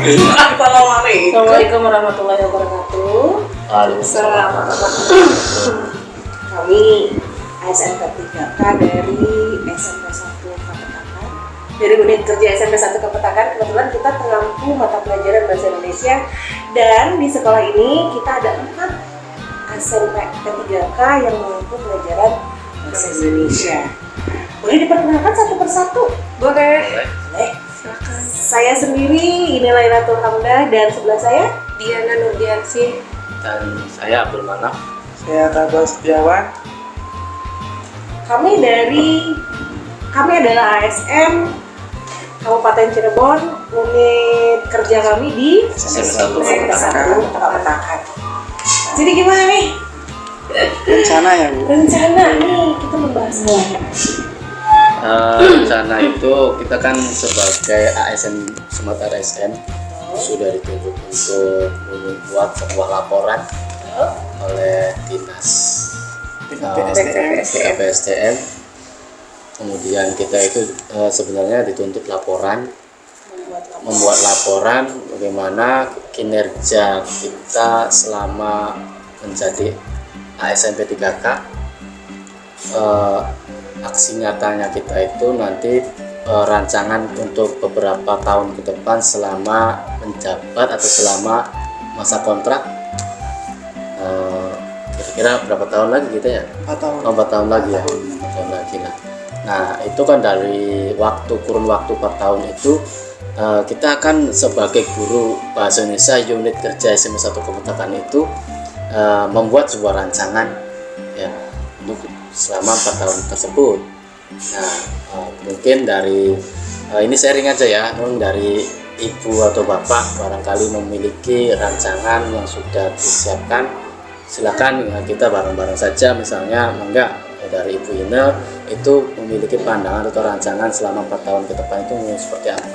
Assalamualaikum warahmatullahi wabarakatuh. Waalaikumsalam. Kami ASN 3K dari SMP 1 Kapetakan, dari unit kerja SMP 1 Kapetakan. Kebetulan kita mengampu mata pelajaran bahasa Indonesia, dan di sekolah ini kita ada 4 SMP 3K yang mengampu pelajaran bahasa Indonesia. Boleh diperkenalkan satu persatu? Boleh. Silakan. Saya sendiri, ini Lailatul Hamdah, dan sebelah saya Diana Nurdiansih. Dan saya Abdul Manaf. Saya Tabas Setiawan. Kami adalah ASN Kabupaten Cirebon. Unit kerja kami di SMP 1 Kapetakan. Jadi gimana nih? Rencana ya Bu? Rencana nih kita membahas apa? Rencana itu kita kan sebagai ASN Sumatera ASN sudah dituntut untuk membuat sebuah laporan oleh Dinas PSDM. Kemudian kita itu sebenarnya dituntut membuat laporan bagaimana kinerja kita selama menjadi ASN P3K. Aksi nyatanya kita itu nanti rancangan untuk beberapa tahun ke depan selama menjabat atau selama masa kontrak, kira-kira berapa tahun lagi kita ya? 4 tahun. 4 tahun lagi ya. 4 tahun lagi lah. Nah itu kan dari kurun waktu 4 tahun itu kita akan sebagai guru bahasa Indonesia unit kerja SMP 1 Kapetakan itu membuat sebuah rancangan ya untuk selama 4 tahun tersebut. Nah mungkin dari ini sharing aja ya, dari ibu atau bapak barangkali memiliki rancangan yang sudah disiapkan, silakan kita bareng-bareng saja. Misalnya enggak dari ibu Ine itu memiliki pandangan atau rancangan selama 4 tahun ke depan itu seperti apa?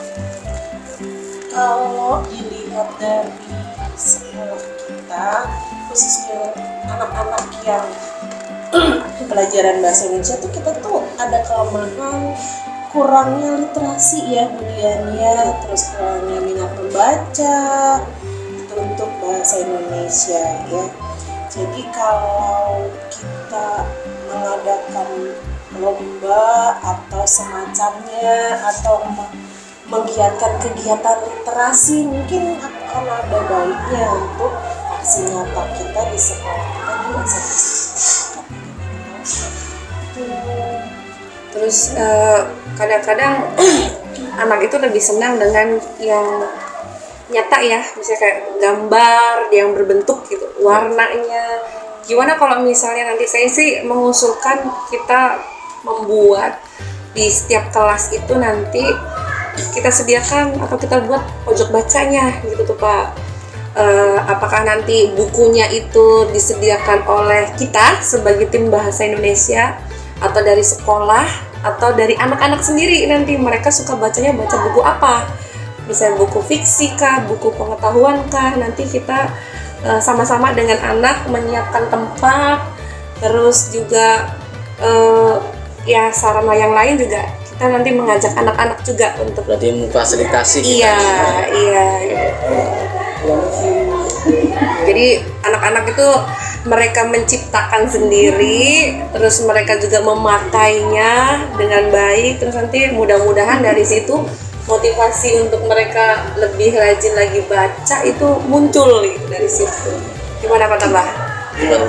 Kalau dilihat dari sekolah kita, khususnya anak-anak yang pelajaran bahasa Indonesia tuh, kita tuh ada kelemahan kurangnya literasi ya Budiania, terus kurangnya minat membaca untuk bahasa Indonesia ya. Jadi kalau kita mengadakan lomba atau semacamnya atau menggiatkan kegiatan literasi, mungkin akan ada baiknya untuk aksi nyata kita di sekolah kita di SMP. Terus kadang-kadang anak itu lebih senang dengan yang nyata ya, misalnya kayak gambar yang berbentuk gitu, warnanya. Gimana kalau misalnya nanti saya sih mengusulkan kita membuat di setiap kelas itu nanti kita sediakan atau kita buat pojok bacanya gitu tuh Pak. Apakah nanti bukunya itu disediakan oleh kita sebagai tim bahasa Indonesia atau dari sekolah atau dari anak-anak sendiri, nanti mereka suka bacanya baca buku apa, misalnya buku fiksi kah, buku pengetahuan kah. Nanti kita sama-sama dengan anak menyiapkan tempat, terus juga ya sarana yang lain juga kita nanti mengajak anak-anak juga untuk Berarti memfasilitasi kita. iya. Jadi anak-anak itu mereka menciptakan sendiri, terus mereka juga memakainya dengan baik, terus nanti mudah-mudahan dari situ motivasi untuk mereka lebih rajin lagi baca itu muncul gitu dari situ. Gimana Pak Tambah?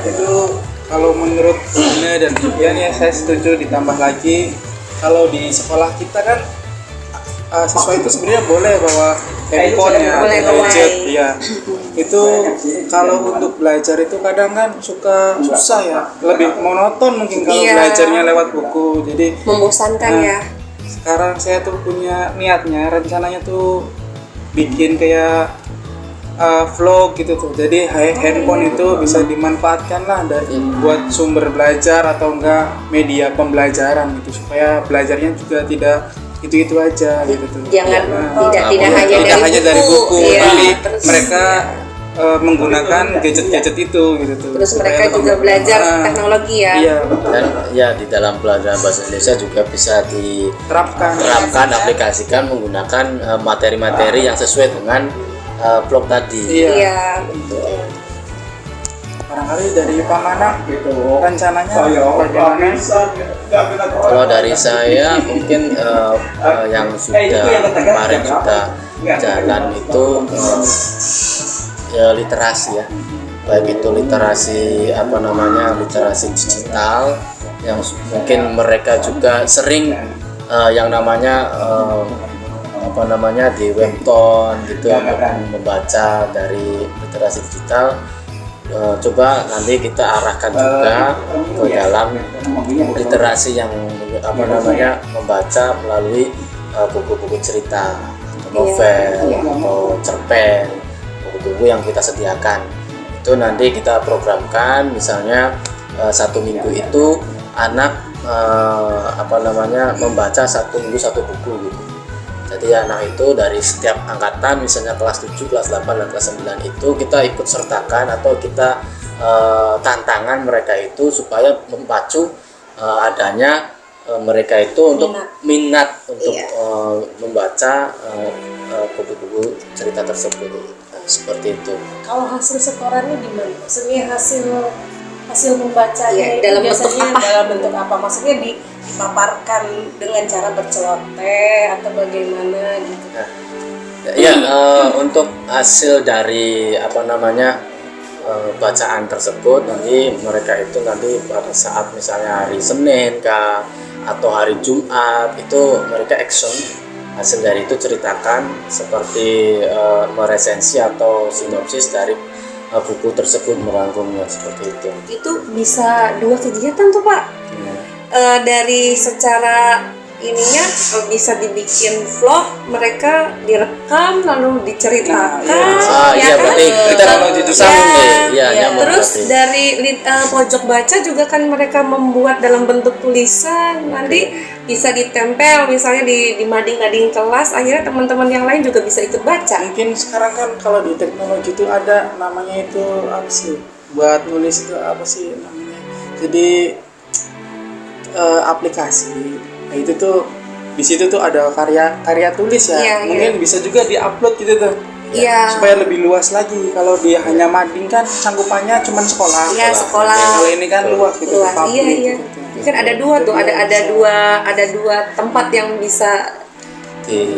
Itu kalau menurut Ine dan Vivian ya, saya setuju. Ditambah lagi kalau di sekolah kita kan siswa itu sebenarnya boleh bawa handphone ya, gadget ya. Itu kalau untuk belajar itu kadang kan susah ya, lebih monoton mungkin kalau belajarnya lewat buku, jadi membosankan ya. Sekarang saya tuh punya niatnya, rencananya tuh bikin kayak vlog gitu tuh, jadi handphone itu bisa dimanfaatkan lah buat sumber belajar atau enggak media pembelajaran gitu, supaya belajarnya juga tidak itu aja gitu tuh. Jangan tidak hanya dari buku, iya, tapi terus, mereka menggunakan gadget-gadget itu gitu tuh. Terus mereka juga belajar teknologi ya. Iya. Dan ya di dalam pelajaran bahasa Indonesia juga bisa diterapkan, aplikasikan menggunakan materi-materi yang sesuai dengan vlog tadi. Iya, betul. Barangkali dari Pak Manang rencananya bagaimana? Kalau dari saya mungkin yang sudah kemarin sudah jalan itu ya literasi ya, baik itu literasi literasi digital yang mungkin mereka juga sering yang namanya di webtoon gitu membaca dari literasi digital. Coba nanti kita arahkan juga ke dalam literasi yang membaca melalui buku-buku cerita, novel atau cerpen, buku-buku yang kita sediakan. Itu nanti kita programkan, misalnya 1 minggu itu anak membaca 1 minggu 1 buku gitu. Jadi anak itu dari setiap angkatan, misalnya kelas 7, kelas 8, dan kelas 9 itu kita ikut sertakan atau kita tantangan mereka itu supaya memacu adanya mereka itu untuk minat untuk membaca buku-buku cerita tersebut. Seperti itu. Kalau hasil setorannya gimana? Maksudnya hasil membacanya itu dalam biasanya bentuk apa? dalam bentuk apa? Maksudnya dipaparkan dengan cara berceloteh atau bagaimana gitu? Untuk hasil dari bacaan tersebut nanti mereka itu nanti pada saat misalnya hari Senin atau hari Jumat itu mereka action. Hasil dari itu ceritakan seperti meresensi atau sinopsis dari buku tersebut, merangkumnya seperti itu. Itu bisa 2 kegiatan tuh Pak. Dari secara ininya bisa dibikin vlog, mereka direkam lalu diceritakan. Berarti kita itu nyambung. Terus dari pojok baca juga kan mereka membuat dalam bentuk tulisan, nanti bisa ditempel misalnya di mading-mading kelas, akhirnya teman-teman yang lain juga bisa ikut baca. Mungkin sekarang kan kalau di teknologi itu ada namanya itu apa sih? Buat nulis itu apa sih namanya? Jadi aplikasi. Nah, itu tuh di situ tuh ada karya tulis ya. Mungkin bisa juga diupload gitu tuh. Supaya lebih luas lagi. Kalau dia hanya mading kan cangkupannya cuma sekolah. Sekolah. Kalau ini kan luas gitu. Iya. Kan ada 2 tuh, ada dua tempat yang bisa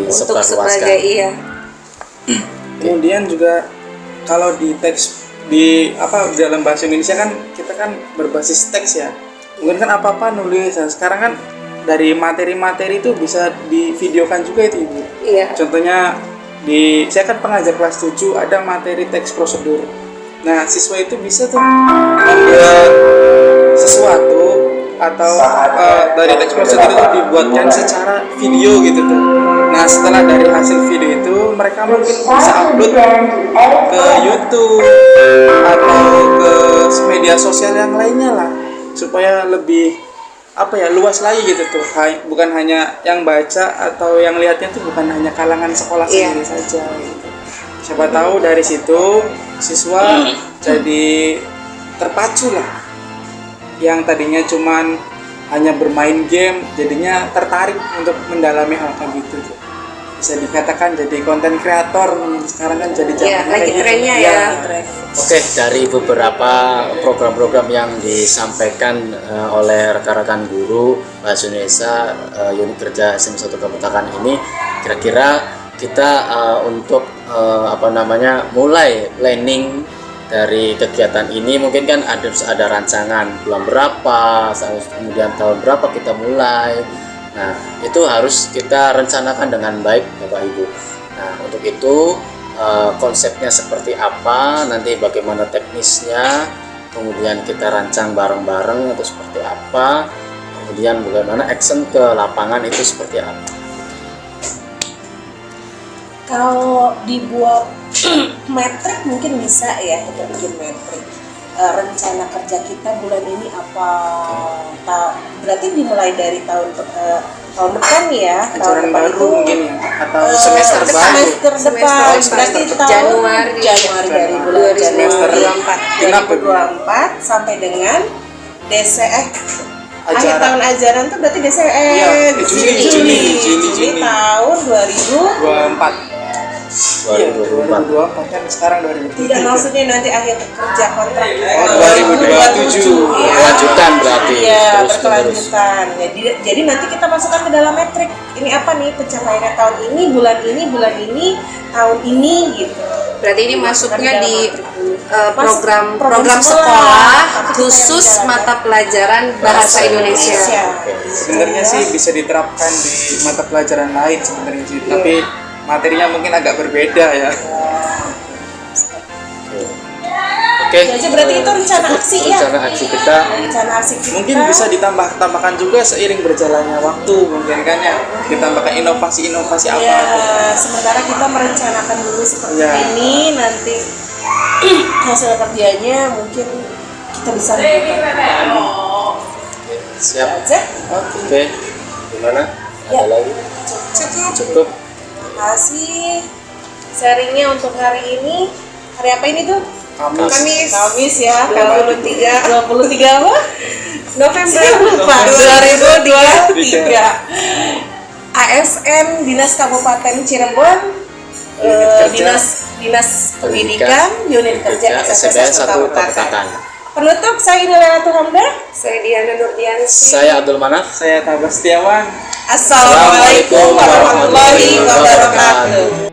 untuk sebagai Kemudian juga kalau di teks dalam bahasa Indonesia kan kita kan berbasis teks ya. Mungkin kan apa-apa nulis. Nah, sekarang kan dari materi-materi itu bisa divideokan juga itu Ibu. Iya. Contohnya saya kan pengajar kelas 7 ada materi teks prosedur. Nah, siswa itu bisa tuh membuat sesuatu atau dari teks prosedur itu dibuatkan secara video gitu tuh. Nah, setelah dari hasil video itu mereka mungkin bisa upload ke YouTube atau ke media sosial yang lainnya lah, supaya lebih luas lagi gitu tuh. Bukan hanya yang baca atau yang lihatnya tuh bukan hanya kalangan sekolah sendiri saja gitu. Siapa tahu dari situ siswa jadi terpacu lah, yang tadinya cuman hanya bermain game jadinya tertarik untuk mendalami hal kayak gitu. Bisa dikatakan jadi konten kreator sekarang kan jadi lagi trennya ya. Oke, dari beberapa program-program yang disampaikan oleh rekan-rekan guru Bahasa Indonesia unit kerja SMA 1 Kapetakan ini, kira-kira kita untuk mulai planning dari kegiatan ini mungkin kan ada rancangan bulan berapa, kemudian tahun berapa kita mulai. Nah, itu harus kita rencanakan dengan baik Bapak Ibu. Nah, untuk itu konsepnya seperti apa, nanti bagaimana teknisnya, kemudian kita rancang bareng-bareng atau seperti apa, kemudian bagaimana action ke lapangan itu seperti apa. Kalau dibuat metrik mungkin bisa ya, kita bikin metrik. Rencana kerja kita bulan ini apa? Berarti dimulai dari tahun depan ya, tahun baru itu, mungkin ya, atau semester depan. Berarti Januari dari bulan Januari 2024 sampai dengan akhir tahun ajaran tuh berarti Juni tahun 2024. Iya, 2024. 2024 kan sekarang 2023. Tidak, maksudnya nanti akhir kerja kontrak Oh, 2027. ya. Kelanjutan berarti. Iya, Terus-menerus. berkelanjutan. Jadi nanti kita masukkan ke dalam metrik. Ini apa nih pencapaiannya tahun ini, bulan ini, tahun ini gitu. Berarti ini masuknya di program program sekolah, sekolah tapi kita khusus yang mata pelajaran bahasa Indonesia. Sebenarnya sih bisa diterapkan di mata pelajaran lain sebenarnya sih, tapi materinya mungkin agak berbeda ya. Oke. Jadi berarti itu rencana aksi ya. Rencana aksi kita. Rencana aksi kita. Mungkin bisa ditambahkan juga seiring berjalannya waktu, mungkin kan ya, ditambahkan inovasi-inovasi apa. Ya, sementara kita merencanakan dulu seperti Ya. ini, nanti hasil kerjanya mungkin kita bisa lakukan. Siap. Aja. Oke. Gimana? Ada Ya. lagi? Cukup. Terima kasih sharingnya untuk hari ini. Hari apa ini tuh? Kamis ya, 23 apa? November 2023. ASN Dinas Kabupaten Cirebon, Dinas Pendidikan, Unit Kerja SMP 1 Kapetakan. Penutup, saya Inul Hamda. Saya Diana Nurdiansyah. Saya Abdul Manaf. Saya Tabas Setiawan. Assalamualaikum warahmatullahi wabarakatuh.